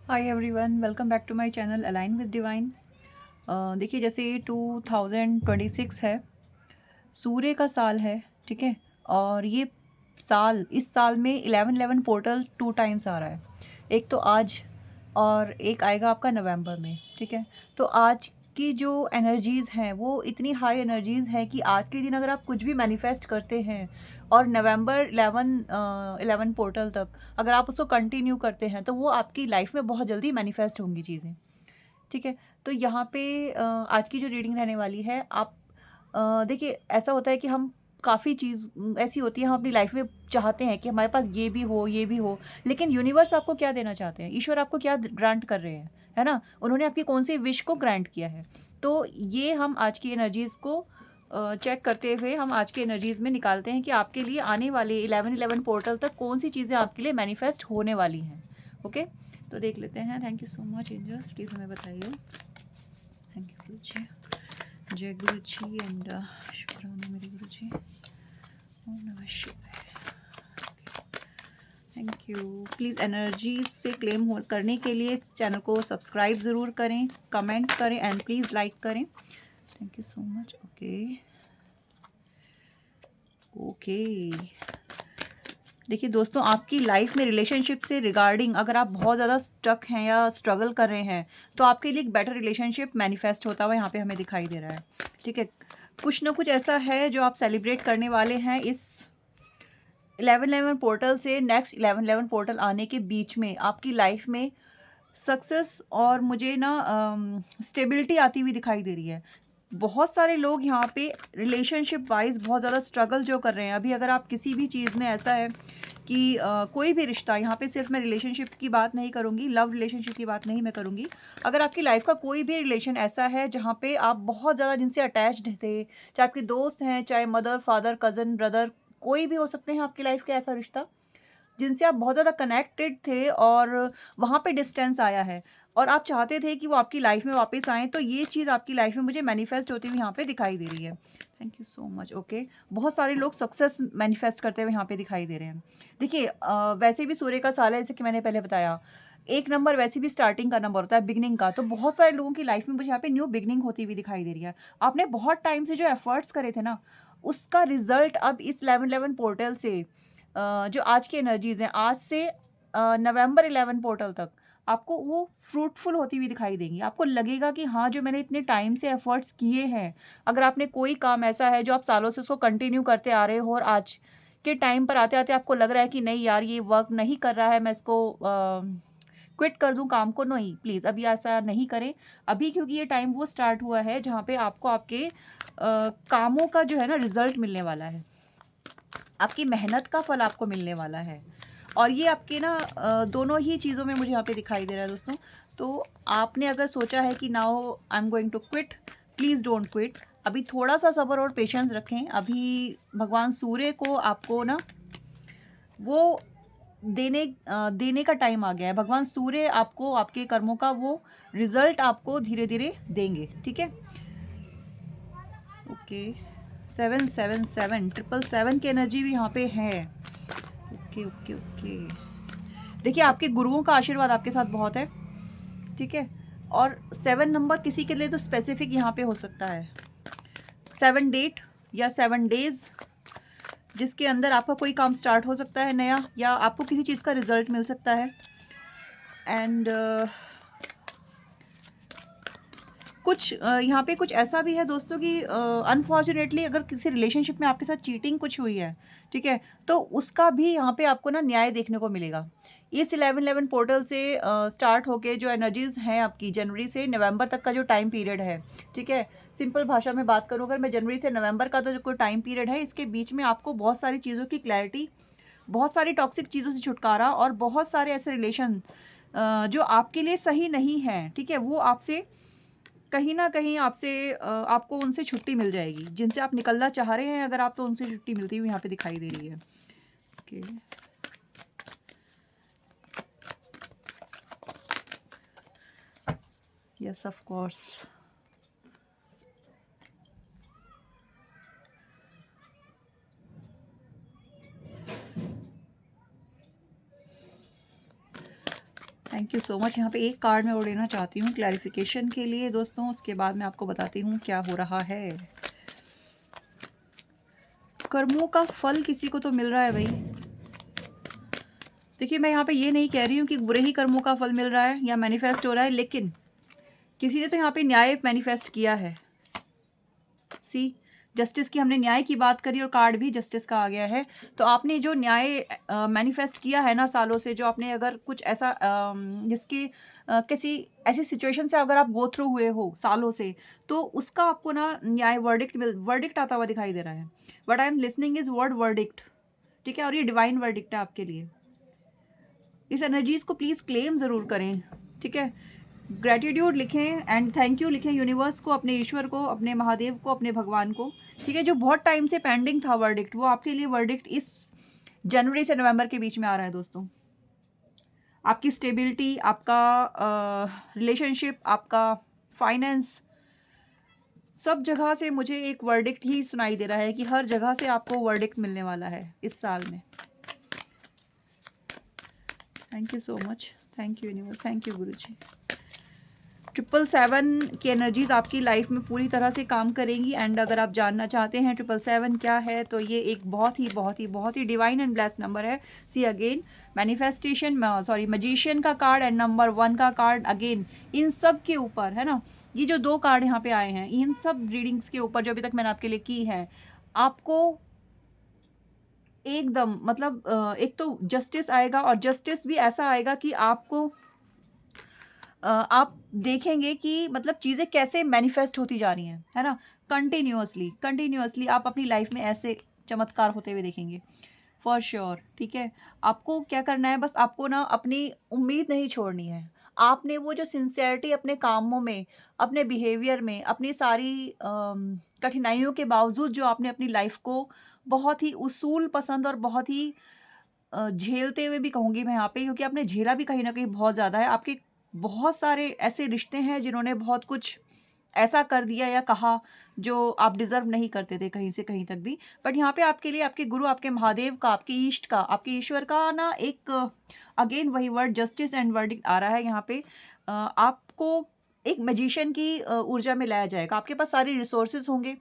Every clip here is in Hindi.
Hi everyone, welcome back to my channel align with divine. देखिए, जैसे 2026 है, सूर्य का साल है। ठीक है। और ये साल, इस साल में 1111 पोर्टल 2 टाइम्स आ रहा है। एक तो आज और एक आएगा आपका नवंबर में। ठीक है। तो आज की जो एनर्जीज़ हैं वो इतनी हाई एनर्जीज़ हैं कि आज के दिन अगर आप कुछ भी मैनिफेस्ट करते हैं और नवंबर 11 पोर्टल तक अगर आप उसको कंटिन्यू करते हैं तो वो आपकी लाइफ में बहुत जल्दी मैनिफेस्ट होंगी चीज़ें। ठीक है। तो यहाँ पे आज की जो रीडिंग रहने वाली है, आप देखिए, ऐसा होता है कि हम काफ़ी चीज़ ऐसी होती है, हम अपनी लाइफ में चाहते हैं कि हमारे पास ये भी हो, लेकिन यूनिवर्स आपको क्या देना चाहते हैं, ईश्वर आपको क्या ग्रांट कर रहे हैं, है ना? उन्होंने आपकी कौन सी विश को ग्रांट किया है। तो ये हम आज की एनर्जीज़ को चेक करते हुए हम आज की एनर्जीज़ में निकालते हैं कि आपके लिए आने वाले 11-11 पोर्टल तक कौन सी चीज़ें आपके लिए मैनिफेस्ट होने वाली हैं। ओके। तो देख लेते हैं। Thank you so much angels, please हमें बताइए। थैंक यू गुरु जी, जय गुरु जी एंड शुक्राना मेरे गुरु जी। ओम नमः शिवाय। Thank you. प्लीज़ एनर्जी से क्लेम हो करने के लिए चैनल को सब्सक्राइब ज़रूर करें, कमेंट करें एंड प्लीज़ लाइक करें। Thank you so much. Okay okay. देखिए दोस्तों, आपकी लाइफ में रिलेशनशिप से रिगार्डिंग अगर आप बहुत ज़्यादा स्टक हैं या स्ट्रगल कर रहे हैं तो आपके लिए एक बेटर रिलेशनशिप मैनिफेस्ट होता हुआ यहाँ पे हमें दिखाई दे रहा है। ठीक है। कुछ ना कुछ ऐसा है जो आप सेलिब्रेट करने वाले हैं इस 1111 पोर्टल से नेक्स्ट 1111 पोर्टल आने के बीच में। आपकी लाइफ में सक्सेस और मुझे ना स्टेबिलिटी आती हुई दिखाई दे रही है। बहुत सारे लोग यहाँ पे रिलेशनशिप वाइज बहुत ज़्यादा स्ट्रगल जो कर रहे हैं अभी। अगर आप किसी भी चीज़ में ऐसा है कि कोई भी रिश्ता, यहाँ पे सिर्फ मैं रिलेशनशिप की बात नहीं करूँगी, लव रिलेशनशिप की बात नहीं मैं करूँगी। अगर आपकी लाइफ का कोई भी रिलेशन ऐसा है जहाँ पे आप बहुत ज़्यादा जिनसे अटैच्ड थे, चाहे आपके दोस्त हैं, चाहे मदर फादर कज़न ब्रदर, कोई भी हो सकते हैं आपकी लाइफ का ऐसा रिश्ता जिनसे आप बहुत ज़्यादा कनेक्टेड थे और वहाँ पे डिस्टेंस आया है और आप चाहते थे कि वो आपकी लाइफ में वापस आएँ, तो ये चीज़ आपकी लाइफ में मुझे मैनिफेस्ट होती हुई यहाँ पे दिखाई दे रही है। Thank you so much. Okay. बहुत सारे लोग सक्सेस मैनिफेस्ट करते हुए यहाँ पे दिखाई दे रहे हैं। देखिए, वैसे भी सूर्य का साल है, जैसे कि मैंने पहले बताया। 1 नंबर वैसे भी स्टार्टिंग का नंबर होता है, बिगिनिंग का। तो बहुत सारे लोगों की लाइफ में मुझे यहाँ पे न्यू बिगिनिंग होती हुई दिखाई दे रही है। आपने बहुत टाइम से जो एफर्ट्स करे थे ना, उसका रिज़ल्ट अब इस 1111 पोर्टल से जो आज की एनर्जीज़ हैं, आज से नवंबर 11 पोर्टल तक आपको वो फ्रूटफुल होती हुई दिखाई देंगी। आपको लगेगा कि हाँ, जो मैंने इतने टाइम से एफर्ट्स किए हैं, अगर आपने कोई काम ऐसा है जो आप सालों से उसको कंटिन्यू करते आ रहे हो और आज के टाइम पर आते-आते आपको लग रहा है कि नहीं यार, ये वर्क नहीं कर रहा है, मैं इसको क्विट कर दूँ काम को। नहीं, प्लीज़ अभी ऐसा नहीं करें। अभी क्योंकि ये टाइम वो स्टार्ट हुआ है जहाँ पे आपको आपके कामों का जो है ना रिज़ल्ट मिलने वाला है। आपकी मेहनत का फल आपको मिलने वाला है और ये आपके ना दोनों ही चीज़ों में मुझे यहाँ पे दिखाई दे रहा है दोस्तों। तो आपने अगर सोचा है कि now I am going to quit, please don't quit. अभी थोड़ा सा सब्र और पेशेंस रखें। अभी भगवान सूर्य को आपको ना वो देने का टाइम आ गया है। भगवान सूर्य आपको आपके कर्मों का वो रिजल्ट आपको धीरे धीरे देंगे। ठीक है। ओके। 777 777 की एनर्जी भी यहाँ पे है। Okay okay okay. देखिए, आपके गुरुओं का आशीर्वाद आपके साथ बहुत है। ठीक है। और 7 नंबर किसी के लिए तो स्पेसिफिक यहाँ पे हो सकता है। 7 डेट या 7 डेज जिसके अंदर आपका कोई काम स्टार्ट हो सकता है नया, या आपको किसी चीज़ का रिजल्ट मिल सकता है। एंड कुछ यहाँ पे कुछ ऐसा भी है दोस्तों कि अनफॉर्चुनेटली अगर किसी रिलेशनशिप में आपके साथ चीटिंग कुछ हुई है, ठीक है, तो उसका भी यहाँ पे आपको ना न्याय देखने को मिलेगा। इस 1111 पोर्टल से स्टार्ट होके जो एनर्जीज़ हैं आपकी जनवरी से नवंबर तक का जो टाइम पीरियड है, ठीक है, सिंपल भाषा में बात करूँ अगर मैं, जनवरी से नवंबर का तो जो कोई टाइम पीरियड है, इसके बीच में आपको बहुत सारी चीज़ों की क्लैरिटी, बहुत सारी टॉक्सिक चीज़ों से छुटकारा और बहुत सारे ऐसे रिलेशन जो आपके लिए सही नहीं हैं, ठीक है, वो आपसे कहीं न कहीं आपसे आपको उनसे छुट्टी मिल जाएगी। जिनसे आप निकलना चाह रहे हैं अगर आप, तो उनसे छुट्टी मिलती हुई यहाँ पे दिखाई दे रही है। Okay. Yes of course. Thank you so much. यहाँ पे एक कार्ड मैं और लेना चाहती हूँ क्लैरिफिकेशन के लिए दोस्तों, उसके बाद मैं आपको बताती हूँ क्या हो रहा है। कर्मों का फल किसी को तो मिल रहा है भाई। देखिए मैं यहाँ पे ये नहीं कह रही हूँ कि बुरे ही कर्मों का फल मिल रहा है या मैनिफेस्ट हो रहा है, लेकिन किसी ने तो यहाँ पे न्याय मैनिफेस्ट किया है। सी, जस्टिस की हमने न्याय की बात करी और कार्ड भी जस्टिस का आ गया है। तो आपने जो न्याय मैनिफेस्ट किया है ना सालों से, जो आपने अगर कुछ ऐसा जिसकी किसी ऐसी सिचुएशन से अगर आप गो थ्रू हुए हो सालों से, तो उसका आपको ना न्याय वर्डिक्ट आता हुआ दिखाई दे रहा है। What I am listening is word verdict, ठीक है, और ये डिवाइन वर्डिक्ट है आपके लिए। इस एनर्जीज को प्लीज़ क्लेम ज़रूर करें, ठीक है। ग्रेटिट्यूड लिखें एंड थैंक यू लिखें यूनिवर्स को, अपने ईश्वर को, अपने महादेव को, अपने भगवान को, ठीक है। जो बहुत टाइम से पेंडिंग था वर्डिक्ट, वो आपके लिए वर्डिक्ट इस जनवरी से नवंबर के बीच में आ रहा है दोस्तों। आपकी स्टेबिलिटी, आपका रिलेशनशिप, आपका फाइनेंस, सब जगह से मुझे एक वर्डिक्ट ही सुनाई दे रहा है कि हर जगह से आपको वर्डिक्ट मिलने वाला है इस साल में। Thank you so much, thank you universe, thank you Guruji. 777 की एनर्जीज आपकी लाइफ में पूरी तरह से काम करेंगी। एंड अगर आप जानना चाहते हैं 777 क्या है, तो ये एक बहुत ही डिवाइन एंड ब्लेस्ड नंबर है। सी अगेन मैनिफेस्टेशन, मजिशियन का कार्ड एंड नंबर 1 का कार्ड, अगेन इन सब के ऊपर है ना, ये जो 2 कार्ड यहाँ पे आए हैं, इन सब रीडिंग्स के ऊपर जो अभी तक मैंने आपके लिए की है, आपको एकदम मतलब एक तो जस्टिस आएगा, और जस्टिस भी ऐसा आएगा कि आपको आप देखेंगे कि मतलब चीज़ें कैसे मैनिफेस्ट होती जा रही हैं, है ना। कंटिन्यूअसली आप अपनी लाइफ में ऐसे चमत्कार होते हुए देखेंगे फॉर श्योर, ठीक है। आपको क्या करना है, बस आपको ना अपनी उम्मीद नहीं छोड़नी है। आपने वो जो सिंसियरिटी अपने कामों में, अपने बिहेवियर में, अपनी सारी कठिनाइयों के बावजूद जो आपने अपनी लाइफ को बहुत ही उसूल पसंद और बहुत ही झेलते हुए भी कहूँगी मैं यहाँ पे, क्योंकि आपने झेला भी कहीं न कहीं बहुत ज़्यादा है। आपके बहुत सारे ऐसे रिश्ते हैं जिन्होंने बहुत कुछ ऐसा कर दिया या कहा जो आप डिज़र्व नहीं करते थे कहीं से कहीं तक भी। बट यहाँ पे आपके लिए आपके गुरु, आपके महादेव का, आपके ईष्ट का, आपके ईश्वर का ना एक अगेन वही वर्ड जस्टिस एंड वर्डिक्ट आ रहा है यहाँ पे। आपको एक मैजिशियन की ऊर्जा में लाया जाएगा। आपके पास सारे रिसोर्सेज़ होंगे,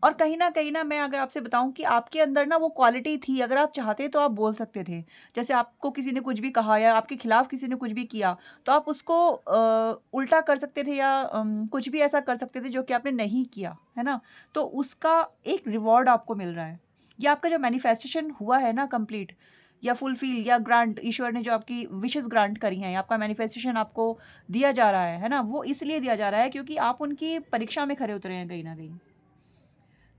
और कहीं न मैं अगर आपसे बताऊँ कि आपके अंदर ना वो क्वालिटी थी, अगर आप चाहते तो आप बोल सकते थे। जैसे आपको किसी ने कुछ भी कहा या आपके खिलाफ किसी ने कुछ भी किया, तो आप उसको उल्टा कर सकते थे या कुछ भी ऐसा कर सकते थे जो कि आपने नहीं किया, है ना? तो उसका एक रिवॉर्ड आपको मिल रहा है। ये आपका जो मैनिफेस्टेशन हुआ है ना कंप्लीट या फुलफिल या ग्रांट, ईश्वर ने जो आपकी विशेज़ ग्रांट करी हैं, आपका मैनिफेस्टेशन आपको दिया जा रहा है ना? वो इसलिए दिया जा रहा है क्योंकि आप उनकी परीक्षा में खरे उतरे हैं कहीं न कहीं।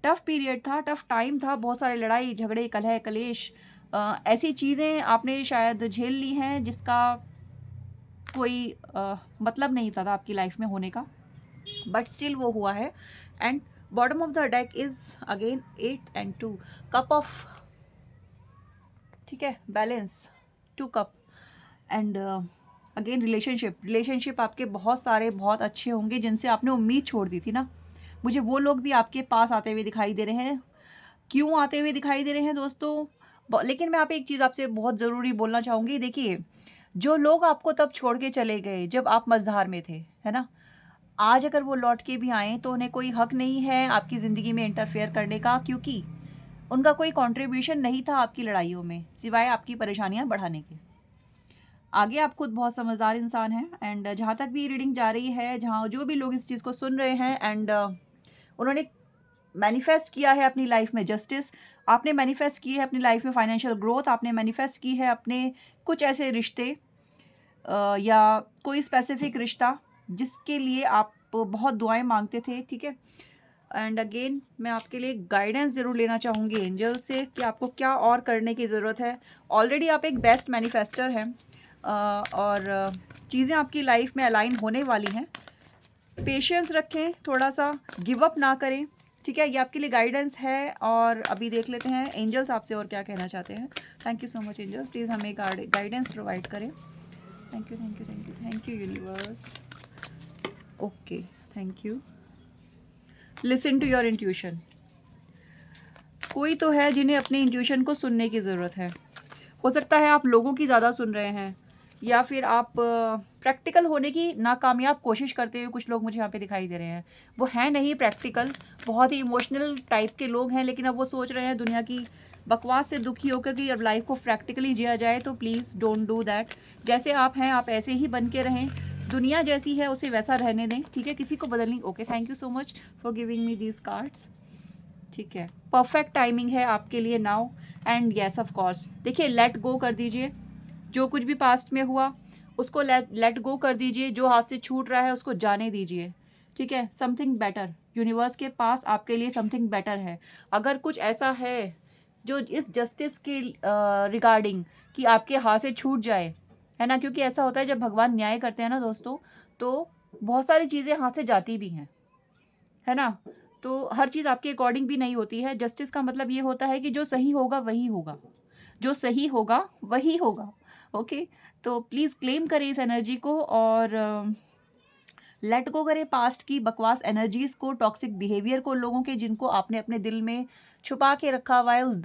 टफ पीरियड था, टफ टाइम था, बहुत सारे लड़ाई झगड़े, कलह कलेश, ऐसी चीज़ें आपने शायद झेल ली हैं जिसका कोई मतलब नहीं था आपकी लाइफ में होने का, बट स्टिल वो हुआ है। And bottom of the deck is again 8 and 2 cup of, ठीक है, balance, 2 cup. And again relationship आपके बहुत सारे बहुत अच्छे होंगे जिनसे आपने उम्मीद छोड़ दी थी ना। मुझे वो लोग भी आपके पास आते हुए दिखाई दे रहे हैं। क्यों आते हुए दिखाई दे रहे हैं दोस्तों? लेकिन मैं यहाँ पे एक चीज़ आपसे बहुत ज़रूरी बोलना चाहूँगी। देखिए, जो लोग आपको तब छोड़ के चले गए जब आप मझधार में थे, है ना? आज अगर वो लौट के भी आएँ तो उन्हें कोई हक नहीं है आपकी ज़िंदगी में इंटरफेयर करने का, क्योंकि उनका कोई कंट्रीब्यूशन नहीं था आपकी लड़ाइयों में, सिवाय आपकी परेशानियाँ बढ़ाने के। आगे आप खुद बहुत समझदार इंसान हैं। एंड जहाँ तक भी रीडिंग जा रही है, जहाँ जो भी लोग इस चीज़ को सुन रहे हैं, एंड उन्होंने मैनिफेस्ट किया है अपनी लाइफ में जस्टिस, आपने मैनिफेस्ट की है अपनी लाइफ में फाइनेंशियल ग्रोथ, आपने मैनिफेस्ट की है अपने कुछ ऐसे रिश्ते या कोई स्पेसिफिक रिश्ता जिसके लिए आप बहुत दुआएं मांगते थे, ठीक है। एंड अगेन मैं आपके लिए गाइडेंस ज़रूर लेना चाहूँगी एंजल से कि आपको क्या और करने की ज़रूरत है। ऑलरेडी आप एक बेस्ट मैनिफेस्टर हैं, और चीज़ें आपकी लाइफ में अलाइन होने वाली हैं। पेशेंस रखें, थोड़ा सा गिव अप ना करें, ठीक है। ये आपके लिए गाइडेंस है। और अभी देख लेते हैं एंजल्स आपसे और क्या कहना चाहते हैं। Thank you so much angel, please हमें गाइडेंस प्रोवाइड करें। Thank you thank you thank you thank you universe. Okay, thank you. Listen to your intuition. कोई तो है जिन्हें अपने इंट्यूशन को सुनने की ज़रूरत है। हो सकता है आप लोगों की ज़्यादा सुन रहे हैं, या फिर आप प्रैक्टिकल होने की नाकामयाब कोशिश करते हुए कुछ लोग मुझे यहाँ पे दिखाई दे रहे हैं। वो हैं नहीं प्रैक्टिकल, बहुत ही इमोशनल टाइप के लोग हैं, लेकिन अब वो सोच रहे हैं दुनिया की बकवास से दुखी होकर कि अब लाइफ को प्रैक्टिकली जिया जाए। तो प्लीज़ डोंट डू दैट। जैसे आप हैं आप ऐसे ही बन के रहें, दुनिया जैसी है उसे वैसा रहने दें, ठीक है? किसी को बदलनी। Okay, thank you so much for giving me these cards. ठीक है, परफेक्ट टाइमिंग है आपके लिए now and yes of course. देखिए, लेट गो कर दीजिए, जो कुछ भी पास्ट में हुआ उसको लेट गो कर दीजिए, जो हाथ से छूट रहा है उसको जाने दीजिए, ठीक है? समथिंग बेटर, यूनिवर्स के पास आपके लिए समथिंग बेटर है। अगर कुछ ऐसा है जो इस जस्टिस के रिगार्डिंग कि आपके हाथ से छूट जाए, है ना? क्योंकि ऐसा होता है जब भगवान न्याय करते हैं ना दोस्तों, तो बहुत सारी चीज़ें हाथ से जाती भी हैं, है ना? तो हर चीज़ आपके अकॉर्डिंग भी नहीं होती है। जस्टिस का मतलब ये होता है कि जो सही होगा वही होगा, जो सही होगा वही होगा। ओके, तो प्लीज़ क्लेम करें इस एनर्जी को और लेट गो करें पास्ट की बकवास एनर्जीज को, टॉक्सिक बिहेवियर को, लोगों के जिनको आपने अपने दिल में छुपा के रखा हुआ है। उस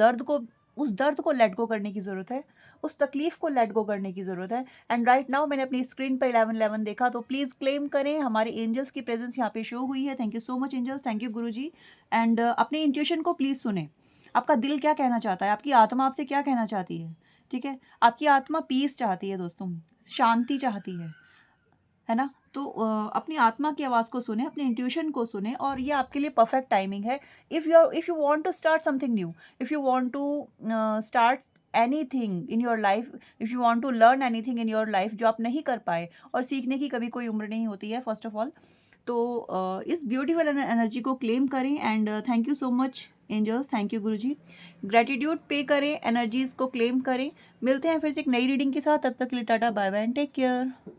दर्द को लेट गो करने की ज़रूरत है, उस तकलीफ़ को लेट गो करने की ज़रूरत है। एंड राइट नाउ मैंने अपनी स्क्रीन पर 1111 देखा, तो प्लीज़ क्लेम करें। हमारे एंजल्स की प्रेजेंस यहाँ पे शो हुई है। Thank you so much angels, thank you Guruji. And अपने इंट्यूशन को प्लीज़ सुने। आपका दिल क्या कहना चाहता है, आपकी आत्मा आपसे क्या कहना चाहती है, ठीक है? आपकी आत्मा पीस चाहती है दोस्तों, शांति चाहती है ना? तो अपनी आत्मा की आवाज़ को सुने, अपने इंट्यूशन को सुने, और ये आपके लिए परफेक्ट टाइमिंग है। If you want to start something new, if you want to start anything in your life, if you want to learn anything in your life जो आप नहीं कर पाए, और सीखने की कभी कोई उम्र नहीं होती है फर्स्ट ऑफ ऑल। तो इस ब्यूटीफुल एनर्जी को क्लेम करें। And thank you so much angels, thank you Guruji. Gratitude पे करें, एनर्जीज को क्लेम करें। मिलते हैं फिर से एक नई रीडिंग के साथ, तब तक के लिए tata bye bye and take care.